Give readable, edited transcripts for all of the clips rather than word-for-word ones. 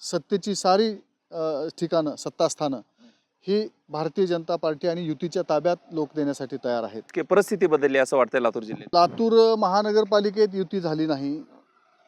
सत्तेची सारी ठिकाणं सत्तास्थानं ही भारतीय जनता पार्टी आणि युतीच्या ताब्यात लोक देण्यासाठी तयार आहेत. की परिस्थिती बदलली असं वाटतंय लातूर जिल्ह्यात. लातूर महानगरपालिकेत युती झाली नाही,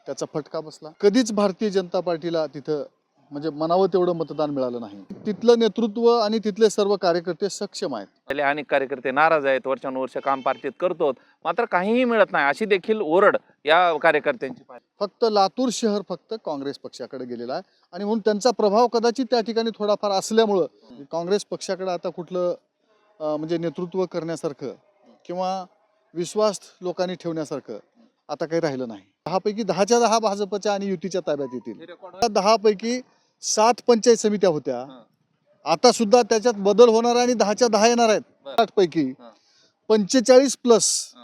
त्याचा फटका बसला. कधीच भारतीय जनता पार्टीला तिथं म्हणजे मनावं तेवढं मतदान मिळालं नाही. तिथलं नेतृत्व आणि तिथले सर्व कार्यकर्ते सक्षम आहेत. अनेक कार्यकर्ते नाराज आहेत, वर्षानुवर्ष काम पार्टीत करतो मात्र काहीही मिळत नाही अशी देखील ओरड या कार्यकर्त्यांची. फक्त लातूर शहर फक्त काँग्रेस पक्षाकडे गेलेला आहे आणि म्हणून त्यांचा प्रभाव कदाचित त्या ठिकाणी थोडाफार असल्यामुळं काँग्रेस पक्षाकडे आता कुठलं म्हणजे नेतृत्व करण्यासारखं किंवा विश्वास लोकांनी ठेवण्यासारखं आता काही राहिलं नाही. 10 पैकी 10च्या 10 भाजपच्या आणि युतीच्या ताब्यात येतील. 10 पैकी 7 पंचायत समित्या होत्या, आता सुद्धा त्याच्यात बदल होणार आणि 10च्या 10 येणार आहेत. 8 पैकी 45+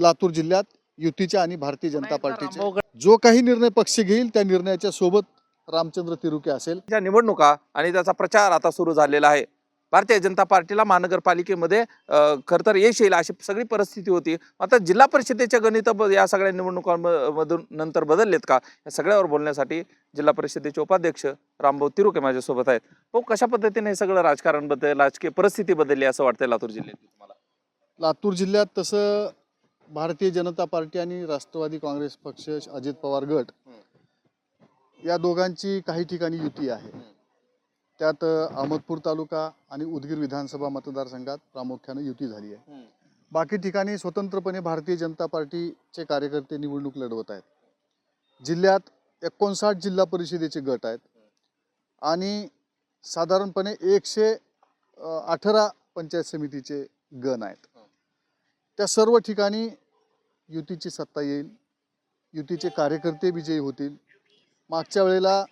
लातूर जिल्ह्यात युतीच्या आणि भारतीय जनता पार्टीचे जो काही निर्णय पक्ष घेईल त्या निर्णयाच्या सोबत रामचंद्र तिरुके असेल. त्या निवडणुका आणि त्याचा प्रचार आता सुरू झालेला आहे. भारतीय जनता पार्टीला महानगरपालिकेमध्ये खरं तर यश येईल अशी सगळी परिस्थिती होती. आता जिल्हा परिषदेच्या गणित या सगळ्या निवडणुकांमधून नंतर बदललेत का या सगळ्यावर बोलण्यासाठी जिल्हा परिषदेचे उपाध्यक्ष रामभाऊ तिरुके माझ्यासोबत आहेत. हो, कशा पद्धतीने हे सगळं राजकारण बदल राजकीय परिस्थिती बदलली असं वाटतंय लातूर जिल्ह्यात तुम्हाला? लातूर जिल्ह्यात तसं भारतीय जनता पार्टी आणि राष्ट्रवादी काँग्रेस पक्ष अजित पवार गट या दोघांची काही ठिकाणी युती आहे. त्यात अहमदपूर तालुका आणि उदगीर विधानसभा मतदारसंघात प्रामुख्याने युती झाली आहे. बाकी ठिकाणी स्वतंत्रपणे भारतीय जनता पार्टीचे कार्यकर्ते निवडणूक लढवत आहेत. जिल्ह्यात 59 जिल्हा परिषदेचे गट आहेत आणि साधारणपणे 118 पंचायत समितीचे गण आहेत. त्या सर्व ठिकाणी युतीची सत्ता येईल, युतीचे कार्यकर्ते विजयी होतील. मागच्या वेळेला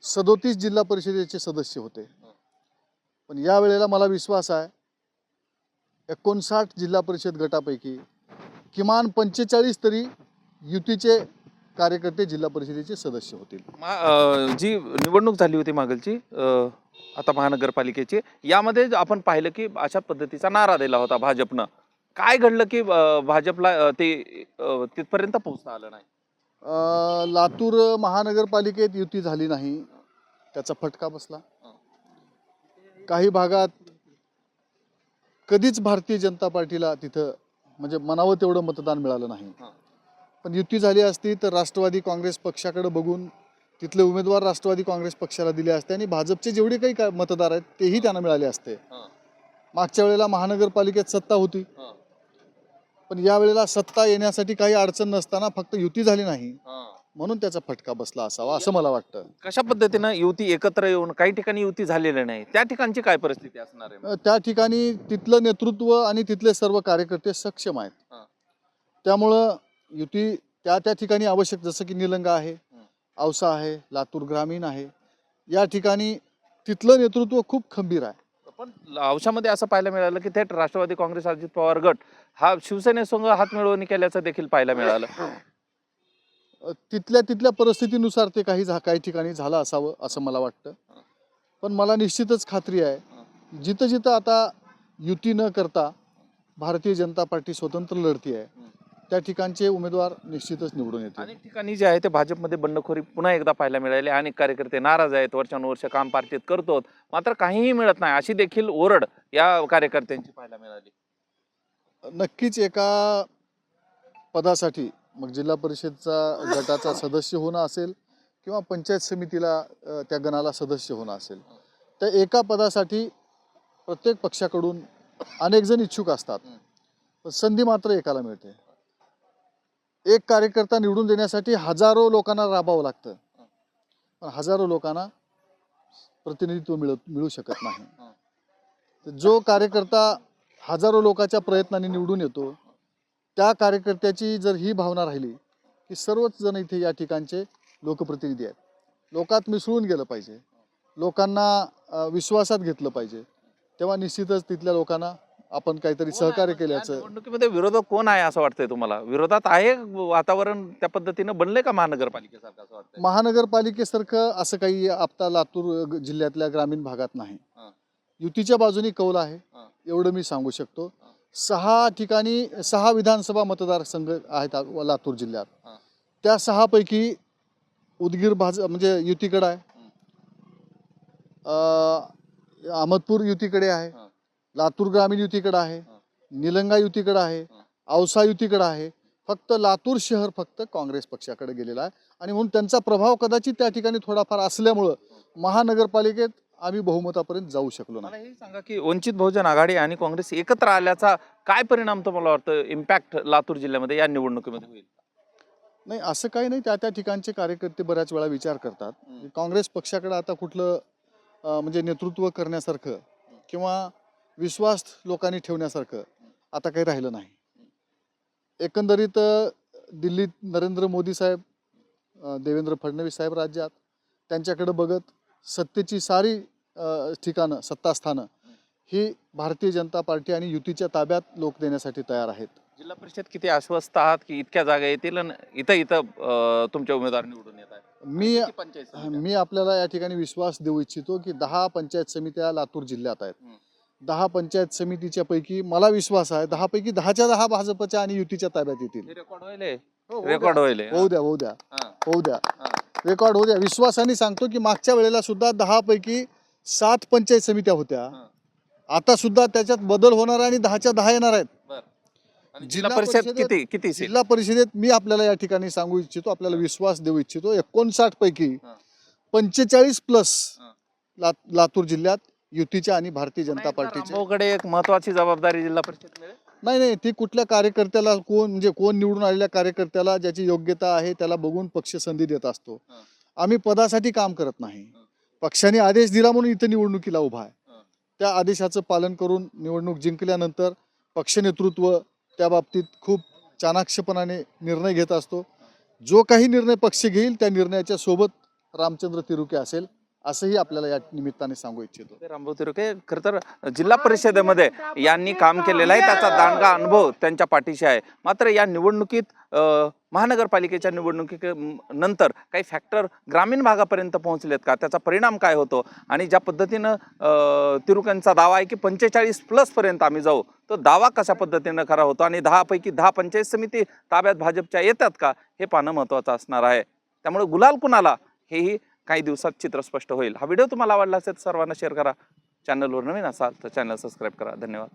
37 जिल्हा परिषदेचे सदस्य होते, पण या वेळेला मला विश्वास आहे 59 जिल्हा परिषद गटापैकी किमान 45 तरी युतीचे कार्यकर्ते जिल्हा परिषदेचे सदस्य होतील. जी निवडणूक झाली होती मागलची आता महानगरपालिकेची, यामध्ये आपण पाहिलं की अशा पद्धतीचा नारा दिला होता भाजपनं. काय घडलं की भाजपला ते तिथपर्यंत पोहोचता आलं नाही? लातूर महानगरपालिकेत युती झाली नाही, त्याचा फटका बसला. काही भागात कधीच भारतीय जनता पार्टीला तिथं म्हणजे मनावं तेवढं मतदान मिळालं नाही. पण युती झाली असती तर राष्ट्रवादी काँग्रेस पक्षाकडे बघून तिथले उमेदवार राष्ट्रवादी काँग्रेस पक्षाला दिले असते आणि भाजपचे जेवढे काही मतदार आहेत तेही त्यांना मिळाले असते. मागच्या वेळेला महानगरपालिकेत सत्ता होती, पण या वेळेला सत्ता येण्यासाठी काही अडचण नसताना फक्त युती झाली नाही म्हणून त्याचा फटका बसला असावा असं मला वाटतं. कशा पद्धतीनं युती एकत्र येऊन काही ठिकाणी युती झालेली नाही, त्या ठिकाणची काय परिस्थिती असणार आहे? त्या ठिकाणी तिथलं नेतृत्व आणि तिथले सर्व कार्यकर्ते सक्षम आहेत. त्यामुळं युती त्या त्या ठिकाणी आवश्यक, जसं की निलंगा आहे, औसा आहे, लातूर ग्रामीण आहे, या ठिकाणी तिथलं नेतृत्व खूप खंबीर आहे. पण औशामध्ये असं पाहायला मिळालं की थेट राष्ट्रवादी काँग्रेस अजित पवार गट हा शिवसेनेसंग हातमिळवणी केल्याचं देखील पाहायला मिळालं. तिथल्या परिस्थितीनुसार ते काही ठिकाणी झालं असावं असं मला वाटतं. पण मला निश्चितच खात्री आहे जिथं जिथं आता युती न करता भारतीय जनता पार्टी स्वतंत्र लढती आहे त्या ठिकाणचे उमेदवार निश्चितच निवडून येतील. अनेक ठिकाणी जे आहे ते भाजपमध्ये बंडखोरी पुन्हा एकदा पाहायला मिळाली. अनेक कार्यकर्ते नाराज आहेत, वर्षानुवर्ष काम पार्टीत करतो मात्र काहीही मिळत नाही अशी देखील ओरड या कार्यकर्त्यांची पाहायला मिळाली. नक्कीच एका पदासाठी मग जिल्हा परिषदचा गटाचा सदस्य होणं असेल किंवा पंचायत समितीला त्या गणाला सदस्य होणं असेल, त्या एका पदासाठी प्रत्येक पक्षाकडून अनेक जण इच्छुक असतात, पण संधी मात्र एकाला मिळते. एक कार्यकर्ता निवडून देण्यासाठी हजारो लोकांना राबावं लागतं, पण हजारो लोकांना प्रतिनिधित्व मिळू शकत नाही. जो कार्यकर्ता हजारो लोकांच्या प्रयत्नाने निवडून येतो त्या कार्यकर्त्याची जर ही भावना राहिली की सर्वच जण इथे या ठिकाणचे लोकप्रतिनिधी आहेत, लोकात मिसळून गेलं पाहिजे, लोकांना विश्वासात घेतलं पाहिजे, तेव्हा निश्चितच तिथल्या लोकांना आपण काहीतरी सहकार्य केल्याचं. निवडणुकीमध्ये विरोधक कोण आहे असं वाटतंय तुम्हाला? विरोधात आहे वातावरण त्या पद्धतीनं बनलंय का महानगरपालिकेसारखं असं वाटतंय? महानगरपालिकेसारखं असं काही आता लातूर जिल्ह्यातल्या ग्रामीण भागात नाही. युतीच्या बाजूने कौल आहे एवढं मी सांगू शकतो. 6 ठिकाणी 6 विधानसभा मतदारसंघ आहेत लातूर जिल्ह्यात. त्या 6 पैकी उदगीर म्हणजे युतीकडे आहे, अहमदपूर युतीकडे आहे, हा. लातूर ग्रामीण युतीकडे आहे, हा. निलंगा युतीकडे आहे, हा. औसा युतीकडे आहे. फक्त लातूर शहर फक्त काँग्रेस पक्षाकडे गेलेला आहे आणि म्हणून त्यांचा प्रभाव कदाचित त्या ठिकाणी थोडाफार असल्यामुळं महानगरपालिकेत आम्ही बहुमतापर्यंत जाऊ शकलो नाही. मला हे सांगा की वंचित बहुजन आघाडी आणि काँग्रेस एकत्र आल्याचा काय परिणाम तुम्हाला वाटतं, इम्पॅक्ट लातूर जिल्ह्यामध्ये या निवडणुकीमध्ये होईल? नाही, असं काही नाही. त्या त्या ठिकाणचे कार्यकर्ते बऱ्याच वेळा विचार करतात की काँग्रेस पक्षाकडे आता कुठलं म्हणजे नेतृत्व करण्यासारखं किंवा विश्वास लोकांनी ठेवण्यासारखं आता काही राहिलं नाही. एकंदरीत दिल्लीत नरेंद्र मोदी साहेब, देवेंद्र फडणवीस साहेब राज्यात, त्यांच्याकडे बघत सत्तेची सारी ठिकाणं, सत्तास्थानं ही भारतीय जनता पार्टी आणि युतीच्या ताब्यात लोक देण्यासाठी तयार आहेत. जिल्हा परिषद किती आश्वस्त आहात की इतक्या जागा येतील आणि इथं तुमचे उमेदवार निवडून येत आहेत? मी किती पंचायत समित्या? मी आपल्याला या ठिकाणी विश्वास देऊ इच्छितो की 10 पंचायत समित्या लातूर जिल्ह्यात आहेत. 10 पंचायत समितीच्या पैकी मला विश्वास आहे 10 पैकी 10च्या 10 भाजपच्या आणि युतीच्या ताब्यात येतील. हे रेकॉर्ड होईल, होऊ रेकॉर्ड होईल. द्या, होऊ द्या, हा. होऊ द्या, हा. रेकॉर्ड होऊ द्या. विश्वासाने सांगतो की मागच्या वेळेला सुद्धा 10 पैकी 7 पंचायत समित्या होत्या. हा. आता सुद्धा त्याच्यात बदल होणार आहे आणि 10च्या 10 येणार आहेत. बरं. आणि जिल्हा जिल्हा परिषद परिषदेत- किती seat? जिल्हा परिषदेत मी आपल्याला या ठिकाणी सांगू इच्छितो, आपल्याला विश्वास देऊ इच्छितो 59 पैकी हा. 45 प्लस हा. लातूर जिल्ह्यात युतीच्या आणि भारतीय जनता पार्टीचे. रामभाऊकडे एक महत्वाची जबाबदारी जिल्हा परिषद मिळेल. नाही, ती कुठल्या कार्यकर्त्याला कोण निवडून आलेल्या कार्यकर्त्याला ज्याची योग्यता आहे त्याला बघून पक्ष संधी देत असतो. हा. आम्ही पदासाठी काम करत नाही. पक्षाने आदेश दिला म्हणून इथं निवडणुकीला उभा आहे. हा. त्या आदेशाचं पालन करून निवडणूक जिंकल्यानंतर पक्ष नेतृत्व त्या बाबतीत खूप चाणाक्षपणाने निर्णय घेत असतो. जो काही निर्णय पक्ष घेईल त्या निर्णयाच्या सोबत रामचंद्र तिरुके असेल असंही आपल्याला या निमित्ताने सांगू इच्छितो. रामभाऊ तिरुके खरं तर जिल्हा परिषदेमध्ये यांनी काम केलेलं आहे, त्याचा दांडगा अनुभव त्यांच्या पाठीशी आहे. मात्र या निवडणुकीत महानगरपालिकेच्या निवडणुकीनंतर काही फॅक्टर ग्रामीण भागापर्यंत पोहोचलेत का, त्याचा परिणाम काय होतो आणि ज्या पद्धतीनं तिरुकेंचा दावा आहे की 45+ पर्यंत आम्ही जाऊ, तो दावा कशा पद्धतीनं खरा होतो आणि 10 पैकी 10 पंचायत समिती ताब्यात भाजपच्या येतात का, हे पाहणं महत्त्वाचं असणार आहे. त्यामुळे गुलाल कुणाला हेही काही दिवसात चित्र स्पष्ट होईल. हा व्हिडिओ तुम्हाला आवडला असेल तर सर्वांना शेअर करा. चॅनलवर नवीन असाल तर चॅनल सबस्क्राईब करा. धन्यवाद.